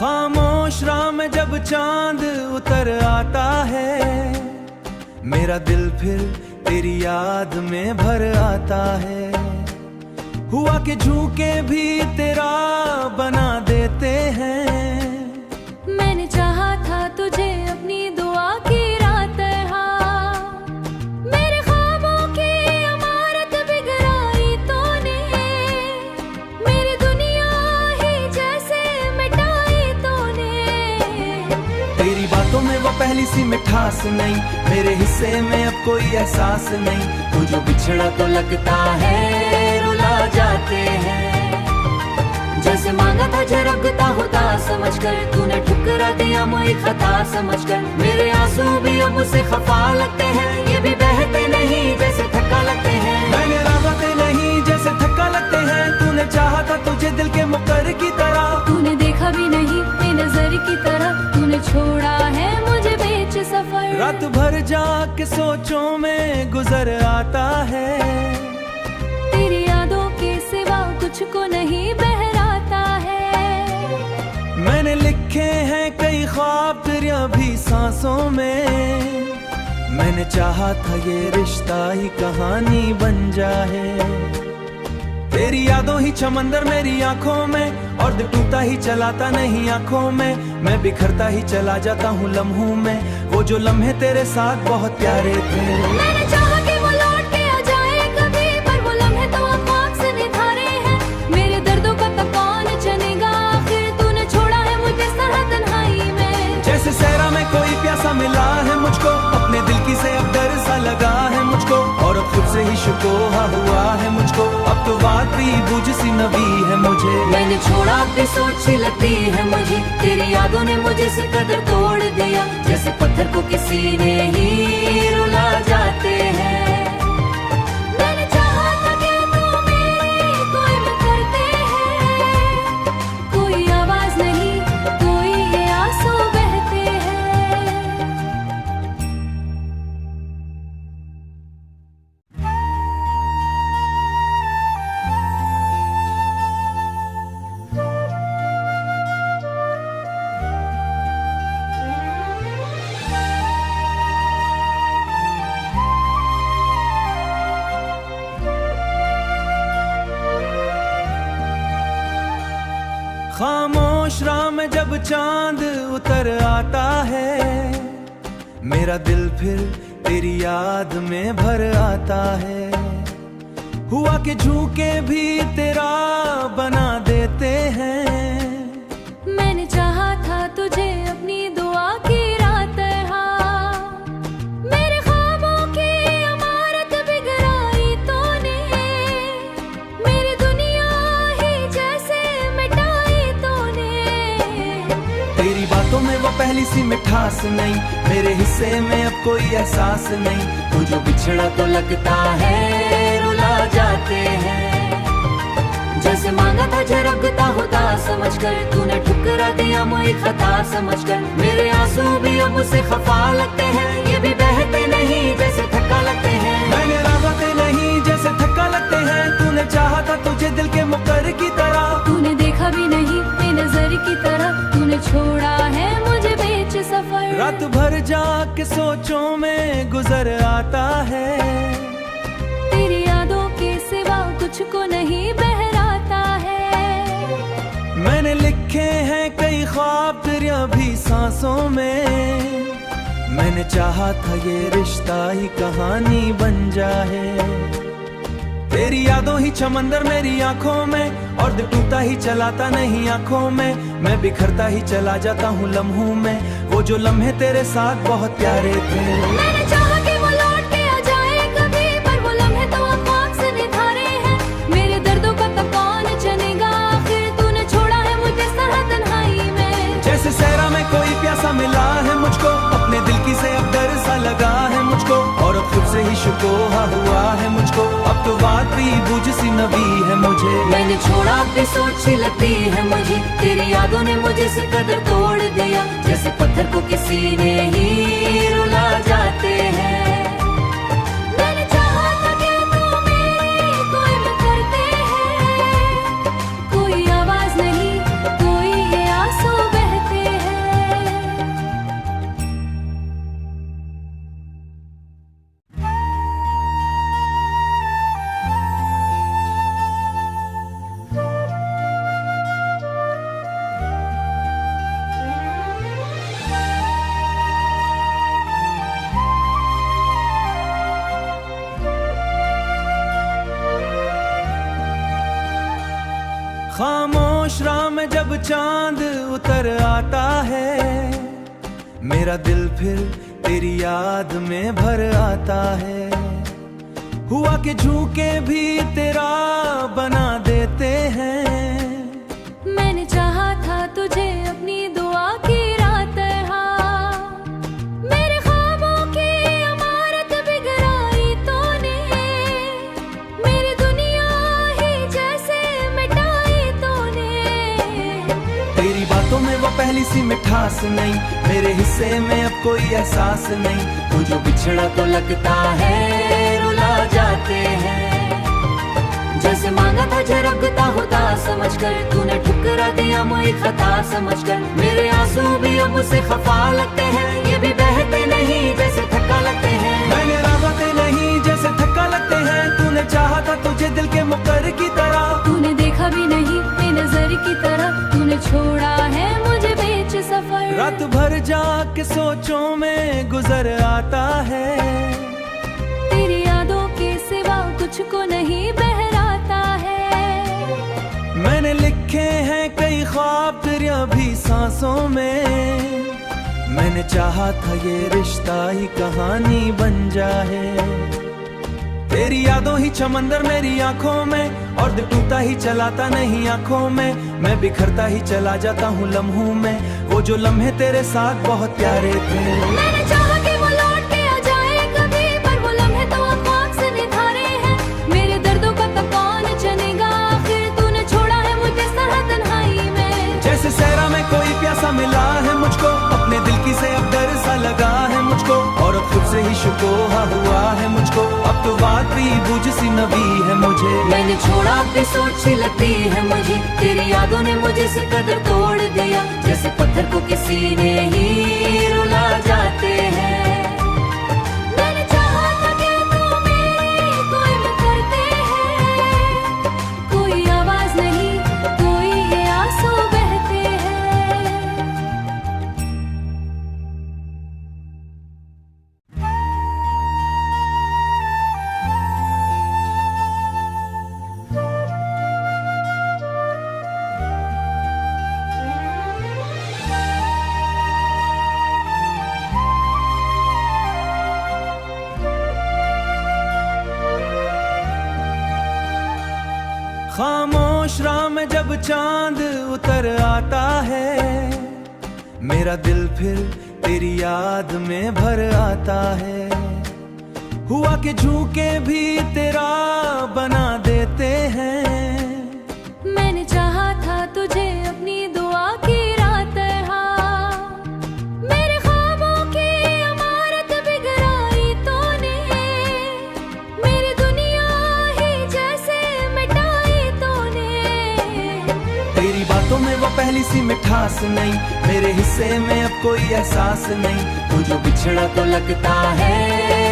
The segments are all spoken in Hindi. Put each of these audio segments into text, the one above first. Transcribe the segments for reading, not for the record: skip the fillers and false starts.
खामोश राह में जब चांद उतर आता है, मेरा दिल फिर तेरी याद में भर आता है। हुआ कि झूके भी तेरा बना देते हैं। मैंने चाहा था तुझे अपनी दुआ की रात तरह, मेरे ख्वाबों की इमारत बिगड़ाई तूने, मेरी दुनिया ही जैसे मिटाई तूने। तेरी बातों में वो पहली सी मिठास नहीं, मेरे हिस्से में अब कोई एहसास नहीं। तू जो बिछड़ा तो लगता है रुला जाते हैं। जैसे मांगा था झरकता होता समझकर, तूने ठुकरा दिया मुझे खता समझकर। मेरे आंसू भी अब मुझसे खफा लगते हैं, ये भी बहते नहीं जैसे थक्का लगते हैं। मैंने राहते नहीं जैसे थक्का लगते हैं। तूने चाहा था तुझे दिल के मुक्कर की तरह, तूने देखा भी नहीं बेनजर की तरह। तूने छोड़ा है मुझे बेच सफर, रात भर जाके सोचों में गुजर आता है। तेरी यादों के सिवा कुछ को नहीं बहराता है। मैंने लिखे हैं कई ख्वाब तेरी अभी सांसों में। मैंने चाहा था ये रिश्ता ही कहानी बन जाए। तेरी यादों ही समंदर मेरी आंखों में, और दिल टूटा ही चलाता नहीं आंखों में। मैं बिखरता ही चला जाता हूँ लम्हों में। वो जो लम्हे तेरे साथ बहुत प्यारे थे। मैंने चाहा कि वो लौट के आ जाए कभी, पर वो लम्हे तो अब आँख से निधारे हैं। मेरे दर्दों का तब कौन जानेगा, आखिर तूने छोड़ा है मुझे इस तरह तन्हाई में। जैसे सहरा में कोई प्यासा मिला है मुझको, अपने दिल की से अब डर सा लगा है मुझको। और अब खुद से ही शिकोहा हुआ है मुझको, अब तो बात भी बुझ सी नवी है मुझे। मैंने छोड़ा अपनी सोच सी लगती है मुझे, तेरी यादों ने मुझे से कदर तोड़ दिया। जैसे पत्थर को किसी ने ही रुला जाते हैं। मैंने चाहा था कि तू मेरी कोई न करते हैं, कोई आवाज नहीं कोई ये आंसू बहते हैं। खामोश राह में जब चांद उतर आता है, मेरा दिल फिर तेरी याद में भर आता है। हुआ कि झूके भी तेरा बना देते हैं। मैंने चाहा था तुझे अपनी दुआ की रात तरह, मेरे ख्वाबों की इमारत बिगड़ाई तूने, मेरी दुनिया ही जैसे मिटाई तूने। तेरी बातों में वो पहली सी मिठास नहीं, मेरे हिस्से में अब कोई एहसास नहीं। तू जो बिछड़ा तो लगता है रुला जाते हैं। जैसे मांगा था झरकता होता समझकर, तूने ठुकरा दिया मुझे खता समझकर। मेरे आंसू भी अब मुझसे खफा लगते हैं, ये भी बहते नहीं जैसे थक्का लगते हैं। मैंने राहते नहीं जैसे थक्का लगते हैं। तूने चाहा था तुझे दिल के मुक्कर की तरह, तूने देखा भी नहीं बेनजर की तरह। तूने छोड़ा है मुझे बेच सफर, रात भर जाके सोचों में गुजर आता है। तेरी यादों के सिवा कुछ को नहीं बहराता है। मैंने लिखे हैं कई ख्वाब तेरी अभी सांसों में। मैंने चाहा था ये रिश्ता ही कहानी बन जाए। तेरी यादों ही समंदर मेरी आंखों में, और दिल टूटा ही चलाता नहीं आंखों में। मैं बिखरता ही चला जाता हूँ लम्हों में। वो जो लम्हे तेरे साथ बहुत प्यारे थे। मैंने चाहा कि वो लौट के आ जाए कभी, पर वो लम्हे तो अब आँख से निधारे हैं। मेरे दर्दों का तब कौन जानेगा, आखिर तूने छोड़ा है मुझे इस तरह तन्हाई में। जैसे सहरा में कोई प्यासा मिला है मुझको, अपने दिल की से अब डर सा लगा है मुझको। और अब खुद से ही शिकोहा हुआ है मुझको, अब तो बात भी बुझ सी नवी है मुझे। मैंने छोड़ा अपनी सोच सी लगती है मुझे, तेरी यादों ने मुझे से कदर तोड़ दिया। जैसे पत्थर को किसी ने ही रुला जाते हैं। मैंने चाहा था कि तू मेरी कोई न करते हैं, कोई आवाज नहीं कोई ये आंसू बहते खामोश राह में जब चांद उतर आता है, मेरा दिल फिर तेरी याद में भर आता है। हुआ कि झूके भी तेरा बना देते हैं। मैंने चाहा था तुझे अपनी दुआ की रात तरह, मेरे ख्वाबों की इमारत बिगड़ाई तूने, मेरी दुनिया ही जैसे मिटाई तूने। तेरी बातों में वो पहली सी मिठास नहीं, मेरे हिस्से में अब कोई एहसास नहीं। तू जो बिछड़ा तो लगता है रुला जाते हैं। जैसे मांगा था झरकता होता समझकर, तूने ठुकरा दिया मुझे खता समझकर। मेरे आंसू भी अब मुझसे खफा लगते हैं, ये भी बहते नहीं जैसे थक्का लगते हैं। मैंने राहते नहीं जैसे थक्का लगते हैं। तूने चाहा था तुझे दिल के मुकर की तरह, तूने देखा भी नहीं बेनजर की तरह। तूने छोड़ा है मुझे बेच सफर, रात भर जाके सोचों में गुजर आता है। तेरी यादों के सिवा कुछ को नहीं बहराता है। मैंने लिखे हैं कई ख्वाब तेरी अभी सांसों में। मैंने चाहा था ये रिश्ता ही कहानी बन जाए। तेरी यादों ही समंदर मेरी आंखों में, और दिल टूटा ही चलाता नहीं आंखों में। मैं बिखरता ही चला जाता हूँ लम्हों में। वो जो लम्हे तेरे साथ बहुत प्यारे थे। मैंने चाहा कि वो लौट के आ जाए कभी, पर वो लम्हे तो अफवाह से निधारे हैं। मेरे दर्दों का तब कौन जानेगा आखिर, तूने छोड़ा है मुझे इस तरह तन्हाई में। जैसे सहरा में कोई प्यासा मिला है मुझको, अपने दिल की से अब डर सा लगा है मुझको। और अब खुद से ही शुकोहा हुआ है मुझको, अब तो बात भी बुझ सी नबी है मुझे। मैंने छोड़ा भी सोच सी लगती है मुझे, तेरी यादों ने मुझे से कदर तोड़ दिया। जैसे पत्थर को किसी ने ही रुला जाते हैं। मैंने चाहा था कि तू मेरी कोई न करते हैं, कोई आवाज नहीं कोई ये आंसू बहते हैं। खामोश राह में जब चांद उतर आता है, मेरा दिल फिर तेरी याद में भर आता है। हुआ कि झूके भी तेरा बना देते हैं। मैंने चाहा था तुझे अपनी दुआ की रात तरह, मेरे ख्वाबों की इमारत बिगड़ाई तूने, मेरी दुनिया ही जैसे मिटाई तूने। तेरी बातों में वो पहली सी मिठास नहीं, मेरे हिस्से में अब कोई एहसास नहीं। तू जो बिछड़ा तो लगता है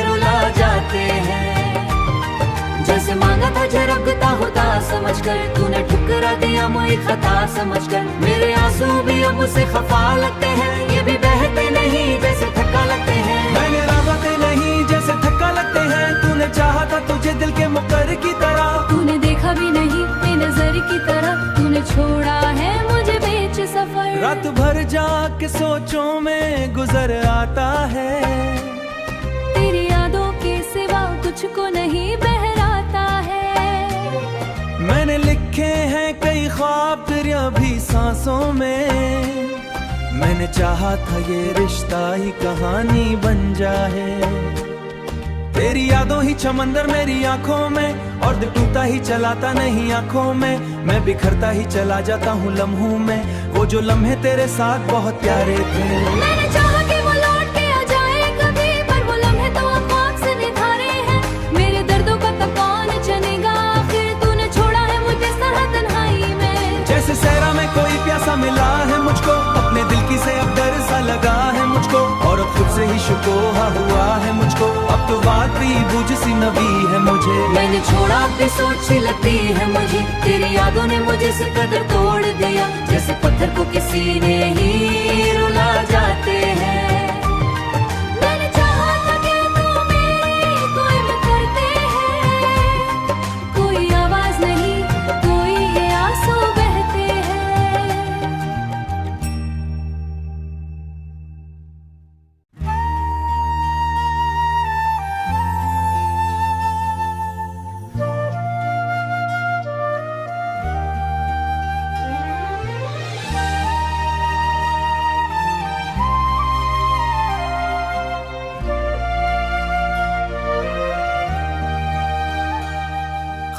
रुला जाते हैं। जैसे मांगा था झरकता होता समझकर, तूने ठुकरा दिया मुझे खता समझकर। मेरे आंसू भी अब मुझसे खफा लगते हैं, ये भी बहते नहीं जैसे थक्का लगते हैं। मैंने राहते नहीं जैसे थक्का लगते हैं। तूने चाहा था तुझे दिल के मुकर की तरह, तूने देखा भी नहीं बेनजर की तरह। तूने छोड़ा है मुझे बेच सफर, रात भर जाके सोचों में गुजर आता है। तेरी यादों के सिवा कुछ को नहीं बहराता है। मैंने लिखे हैं कई ख्वाब तेरी अभी सांसों में। मैंने चाहा था ये रिश्ता ही कहानी बन जाए। तेरी यादों ही समंदर मेरी आंखों में, और दिल टूटा ही चलाता नहीं आंखों में। मैं बिखरता ही चला जाता हूँ लम्हों में। वो जो लम्हे तेरे साथ बहुत प्यारे थे। मैंने चाहा कि वो लौट के आ जाए कभी, पर वो लम्हे तो अफवाह से निधारे हैं। मेरे दर्दों का तब कौन जानेगा आखिर, तूने छोड़ा है मुझे इस तरह तन्हाई में। जैसे सहरा में कोई प्यासा मिला है मुझको, अपने दिल की से अब डर सा लगा है मुझको। और अब खुद से ही शुकोहा हुआ है मुझको, अब तो बात भी बुझ सी नबी है मुझे। मैंने छोड़ा भी सोच सी लगती है मुझे, तेरी यादों ने मुझे से कदर तोड़ दिया। जैसे पत्थर को किसी ने ही रुला जाते हैं। मैंने चाहा था कि तू मेरी कोई न करते हैं, कोई आवाज नहीं कोई ये आंसू बह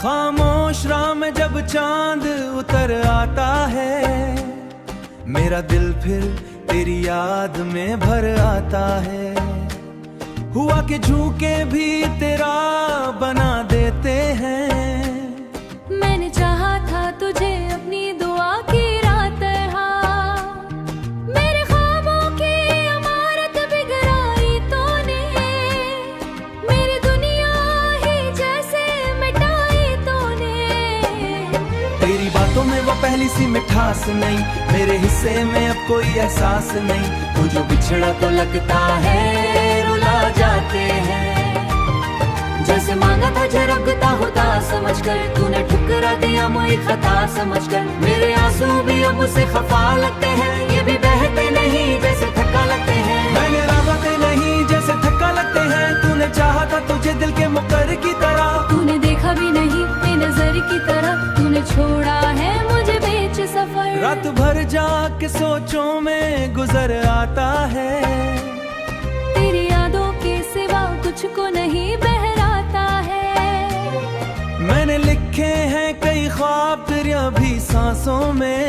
खामोश राह में जब चांद उतर आता है, मेरा दिल फिर तेरी याद में भर आता है। हुआ कि झूके भी तेरा बना देते हैं। मैंने चाहा था तुझे अपनी दुआ की रात तरह, मेरे ख्वाबों की इमारत बिगड़ाई तूने, मेरी दुनिया ही जैसे मिटाई तूने। तेरी बातों में वो पहली सी मिठास नहीं, मेरे हिस्से में अब कोई एहसास नहीं। तू जो बिछड़ा तो लगता है रुला जाते हैं। जैसे मांगा था झरकता होता समझकर, तूने ठुकरा दिया मुझे खता समझकर। मेरे आंसू भी अब मुझसे खफा लगते हैं, ये भी बहते नहीं जैसे थक्का लगते हैं। मैंने राहते नहीं जैसे थक्का लगते हैं। तूने चाहा था तुझे दिल के मुक्कर की तरह, तूने देखा भी नहीं मेरी नजर की तरह। तूने छोड़ा है मुझे बेच सफर, रात भर जाके सोचों में गुजर आता है। तेरी यादों के सिवा कुछ को नहीं बहराता है। मैंने लिखे हैं कई ख्वाब तेरे अभी सांसों में।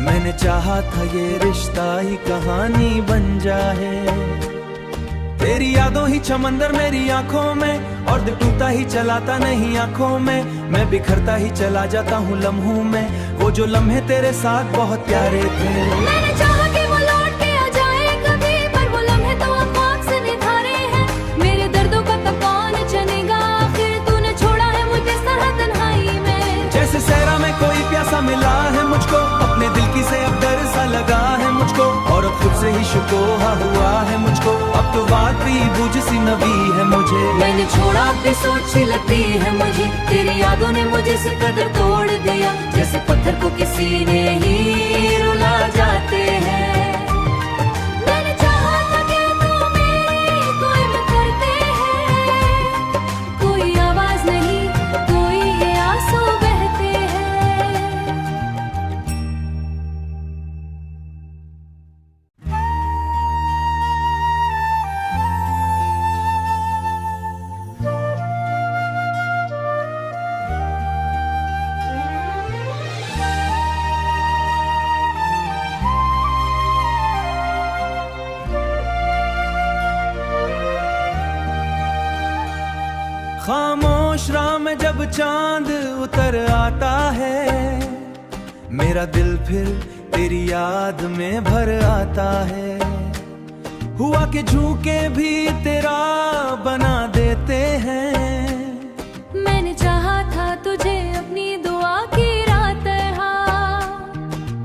मैंने चाहा था ये रिश्ता ही कहानी बन जाए। तेरी यादों ही समंदर मेरी आंखों में, और दिल टूटा ही चलाता नहीं आंखों में। मैं बिखरता ही चला जाता हूँ लम्हों में। वो जो लम्हे तेरे साथ बहुत प्यारे थे। मैंने चाहा कि वो लौट के आ जाए कभी, पर वो लम्हे तो आँख से निधारे हैं। मेरे दर्दों का तब कौन जानेगा आखिर, तूने छोड़ा है मुझे इस तरह तन्हाई में। जैसे सहरा में कोई प्यासा मिला है मुझको, अपने दिल की से अब डर सा लगा है मुझको। और अब खुद से ही शुकोहा हुआ है मुझको, अब तो बात भी बूझ सी नवी है मुझे। मैंने छोड़ा भी सोच सी लगती है मुझे, तेरी यादों ने मुझे से कदर तोड़ दिया। जैसे पत्थर को किसी ने ही रुला जाते हैं। मैंने चाहा था कि तू मेरी कोई न करते हैं, कोई आवाज नहीं कोई ये आंसू बहते हैं। खामोश राह में जब चांद उतर आता है, मेरा दिल फिर तेरी याद में भर आता है। हुआ कि झूके भी तेरा बना देते हैं। मैंने चाहा था तुझे अपनी दुआ की रात तरह,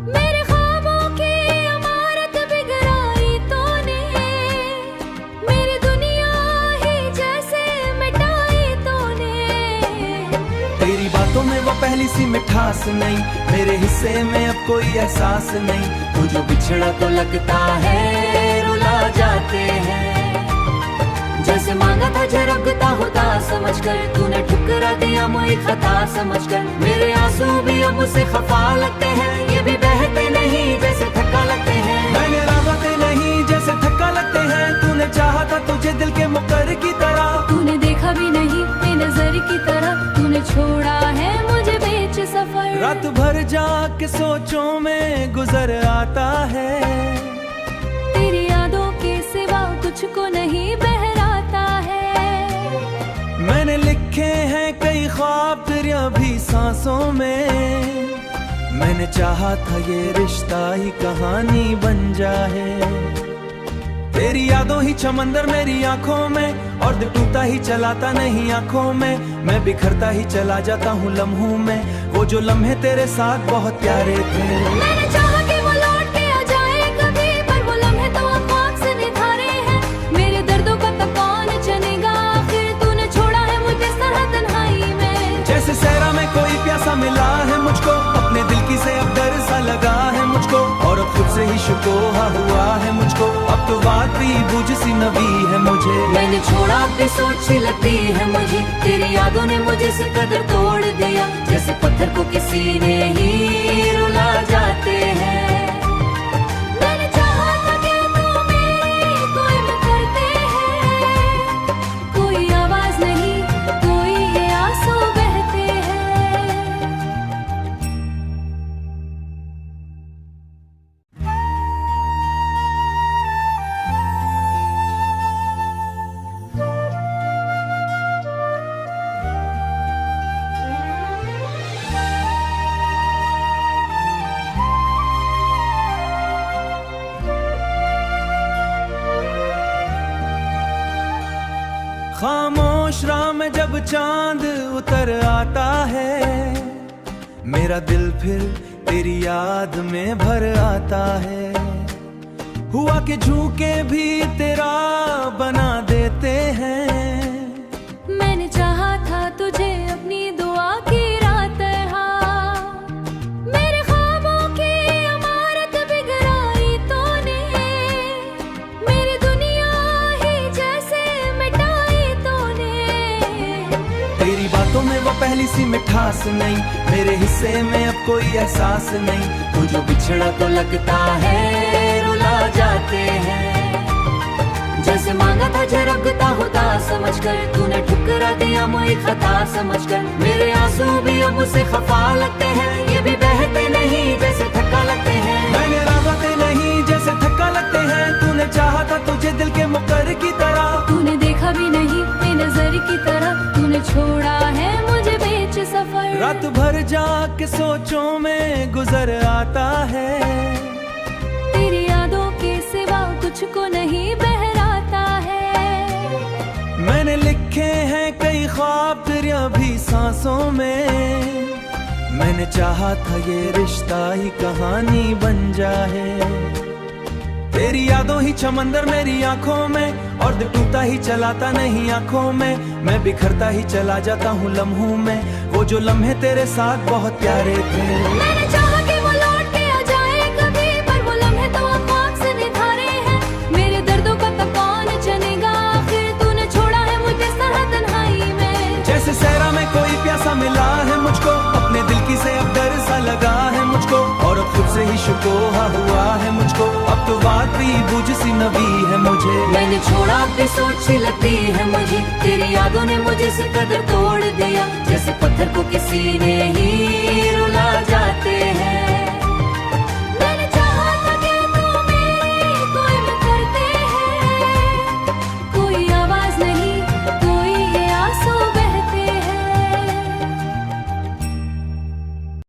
मेरे ख्वाबों की इमारत बिगड़ाई तूने, मेरी दुनिया ही जैसे मिटाई तूने। तेरी बातों में वो पहली सी मिठास नहीं, मेरे हिस्से में अब कोई एहसास नहीं। तू जो बिछड़ा तो लगता है रुला जाते हैं। जैसे मांगा था झरकता होता समझकर, तूने ठुकरा दिया मुझे खता समझकर। मेरे आंसू भी अब मुझसे खफा लगते हैं, ये भी बहते नहीं जैसे थक्का लगते हैं। मैंने राहते नहीं जैसे थक्का लगते हैं। तूने चाहा था तुझे दिल के मुक्कर की तरह, तूने देखा भी नहीं मेरी नजर की तरह। तूने छोड़ा है मुझे बेच सफर, रात भर जाके सोचों में गुजर आता है। तेरी यादों के सिवा कुछ को नहीं बहराता है। मैंने लिखे हैं कई ख्वाब तेरे अभी सांसों में। मैंने चाहा था ये रिश्ता ही कहानी बन जाए। तेरी यादों ही समंदर मेरी आंखों में, और दिल टूटा ही चलाता नहीं आंखों में। मैं बिखरता ही चला जाता हूँ लम्हों में। वो जो लम्हे तेरे साथ बहुत प्यारे थे। मैंने चाहा कि वो लौट के आ जाए कभी, पर वो लम्हे तो आँख से निधारे हैं। मेरे दर्दों का तब कौन जानेगा आखिर, तूने छोड़ा है मुझे इस तरह तन्हाई में। जैसे सहरा में कोई प्यासा मिला है मुझको, अपने दिल की से अब डर सा लगा है मुझको। और अब खुद से ही शुकोहा हुआ है मुझको, अब तो बात भी बूझ सी नवी है मुझे। मैंने छोड़ा भी सोच सी लगती है मुझे, तेरी यादों ने मुझे से कदर तोड़ दिया। जैसे पत्थर को किसी ने ही रुला जाते हैं। मैंने चाहा था कि तू मेरी कोई न करते हैं, कोई आवाज नहीं कोई ये आंसू बह बुशरा में जब चांद उतर आता है, मेरा दिल फिर तेरी याद में भर आता है। हुआ कि झूके भी तेरा बना देते हैं। मैंने चाहा था तुझे अपनी दुआ की रात मेरे ख्वाबों की इमारत बिगड़ाई तूने, मेरी दुनिया ही जैसे मिटाई तूने। तेरी बातों में वो पहली सी मिठास नहीं, मेरे हिस्से में अब कोई एहसास नहीं। तू जो बिछड़ा तो लगता है रुला जाते हैं। जैसे मांगा था झरकता होता समझ कर, तूने ठुकरा दिया मुझे खता समझ कर। मेरे आंसू भी अब उसे खफा लगते हैं, ये भी बहते नहीं जैसे थक्का लगते हैं। मैंने राहते नहीं जैसे थक्का लगते हैं। तूने चाहा था तुझे दिल के मुकर की तरह, तूने देखा भी नहीं बेनजर की तरह। तूने छोड़ा है मुझे बीच सफर, रात भर जाके सोचों में गुजर आता है। तेरी यादों के सिवा कुछ को नहीं बहराता है। मैंने लिखे हैं कई ख्वाब तेरे अभी सांसों में। मैंने चाहा था ये रिश्ता ही कहानी बन जाए। तेरी यादों ही समंदर मेरी आंखों में, और दिल टूटा ही चलाता नहीं आंखों में। मैं बिखरता ही चला जाता हूँ लम्हों में, वो जो लम्हे तेरे साथ बहुत प्यारे थे। मैंने चाहा कि वो लौट के आ जाए कभी, पर वो लम्हे तो आँख से निधारे हैं। मेरे दर्दों का तब कौन जानेगा, आखिर तूने छोड़ा है मुझे इस तरह तन्हाई में। जैसे सहरा में कोई प्यासा मिला है मुझको, अपने दिल की से अब डर सा लगा है मुझको। और अब खुद से ही शुकोहा हुआ है मुझको, अब तो बात भी बुझ सी नबी है मुझे। मैंने छोड़ा भी सोच सी लगती है मुझे, तेरी यादों ने मुझे से कदर तोड़ दिया। जैसे पत्थर को किसी ने ही